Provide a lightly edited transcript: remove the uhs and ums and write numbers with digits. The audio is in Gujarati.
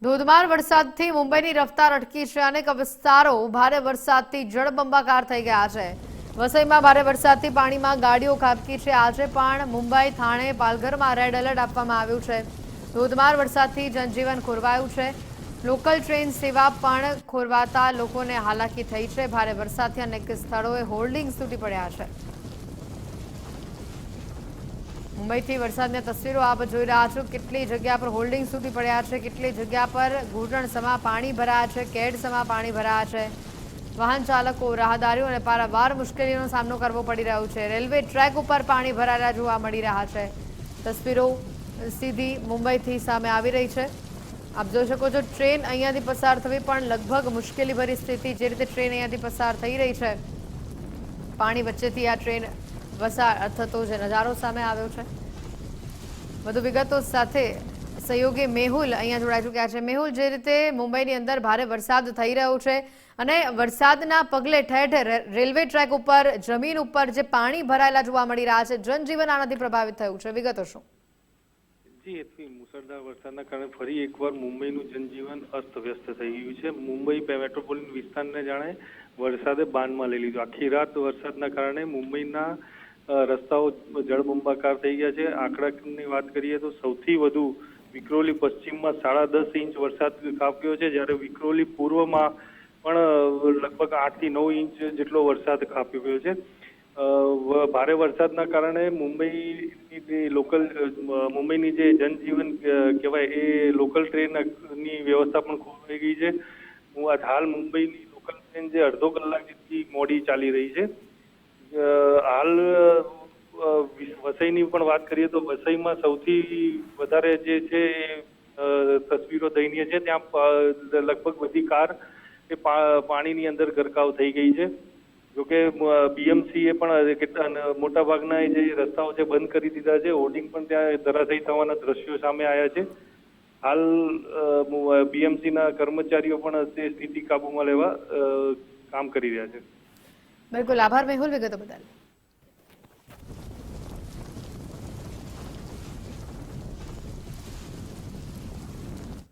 ધોધમાર વરસાદથી મુંબઈની રફતાર અટકી છે। અનેક વિસ્તારો ભારે વરસાદથી જળબંબાકાર થઈ ગયા છે। વસઈમાં ભારે વરસાદથી પાણીમાં ગાડીઓ ખાબકી છે। આજે પણ મુંબઈ, થાણે, પાલઘરમાં રેડ એલર્ટ આપવામાં આવ્યું છે। ધોધમાર વરસાદથી જનજીવન ખોરવાયું છે। લોકલ ટ્રેન સેવા પણ ખોરવાતા લોકોને હાલાકી થઈ છે। ભારે વરસાદથી અનેક સ્થળોએ હોર્ડિંગ્સ તૂટી પડ્યા છે। મુંબઈથી વરસાદની તસવીરો આપ જોઈ રહ્યા છો। કેટલી જગ્યા પર હોલ્ડિંગ્સ તૂટી પડ્યા છે, કેટલી જગ્યા પર ઘૂંટણસમા પાણી ભરાયા છે, કેડસમા પાણી ભરાયા છે। વાહન ચાલકો, રાહદારીઓને પારાવાર મુશ્કેલીનો સામનો કરવો પડી રહ્યો છે। રેલવે ટ્રેક ઉપર પાણી ભરાયેલા જોવા મળી રહ્યા છે। તસવીરો સીધી મુંબઈથી સામે આવી રહી છે। આપ જોઈ શકો છો, ટ્રેન અહીંયાથી પસાર થવી પણ લગભગ મુશ્કેલીભરી સ્થિતિ। જે રીતે ટ્રેન અહીંયાથી પસાર થઈ રહી છે, પાણી વચ્ચેથી આ ટ્રેન પસાર થતો જે નજારો સામે આવ્યો છે। વધુ વિગતો સાથે સહયોગી મેહુલ અહીંયા જોડાઈ ચૂક્યા છે। મેહુલ, જે રીતે મુંબઈની અંદર ભારે વરસાદ થઈ રહ્યો છે અને વરસાદના પગલે ઠેર ઠેર રેલવે ટ્રેક ઉપર, જમીન ઉપર જે પાણી ભરાયેલા જોવા મળી રહ્યા છે, જનજીવન આનાથી પ્રભાવિત થયું છે, વિગતો શું? જી હેતવી, મુસળધાર વરસાદના કારણે ફરી એકવાર મુંબઈનું જનજીવન અસ્તવ્યસ્ત થઈ ગયું છે। મુંબઈ મેટ્રોપોલિટન વિસ્તારને જાણે વરસાદે બાનમાં લઈ લીધું। આખી રાત વરસાદના કારણે મુંબઈના રસ્તાઓ જળબંબાકાર થઈ ગયા છે। આંકડાની વાત કરીએ તો સૌથી વધુ વિક્રોલી પશ્ચિમમાં 10.5 ઇંચ વરસાદ ખાબક્યો છે, જ્યારે વિક્રોલી પૂર્વમાં પણ લગભગ 8 થી 9 ઇંચ જેટલો વરસાદ ખાબક્યો છે। ભારે વરસાદના કારણે મુંબઈની જે જનજીવન કહેવાય એ લોકલ ટ્રેનની વ્યવસ્થા પણ ખોરવાઈ ગઈ છે। હાલ મુંબઈની લોકલ ટ્રેન જે અડધો કલાક જેટલી મોડી ચાલી રહી છે। હાલ વસઈની પણ વાત કરીએ તો વસઈમાં સૌથી વધારે જે છે એ તસવીરો દયનીય છે। ત્યાં લગભગ બધી કાર એ પાણીની અંદર ગરકાવ થઈ ગઈ છે। જોકે બીએમસી એ પણ મોટા ભાગના જે રસ્તાઓ છે બંધ કરી દીધા છે। હોર્ડિંગ પણ ત્યાં ધરાશયી થવાના દ્રશ્યો સામે આવ્યા છે। હાલ બીએમસીના કર્મચારીઓ પણ તે સ્થિતિ કાબૂમાં લેવા કામ કરી રહ્યા છે। બિલકુલ, આભાર મેહુલ વિગતો બદલ।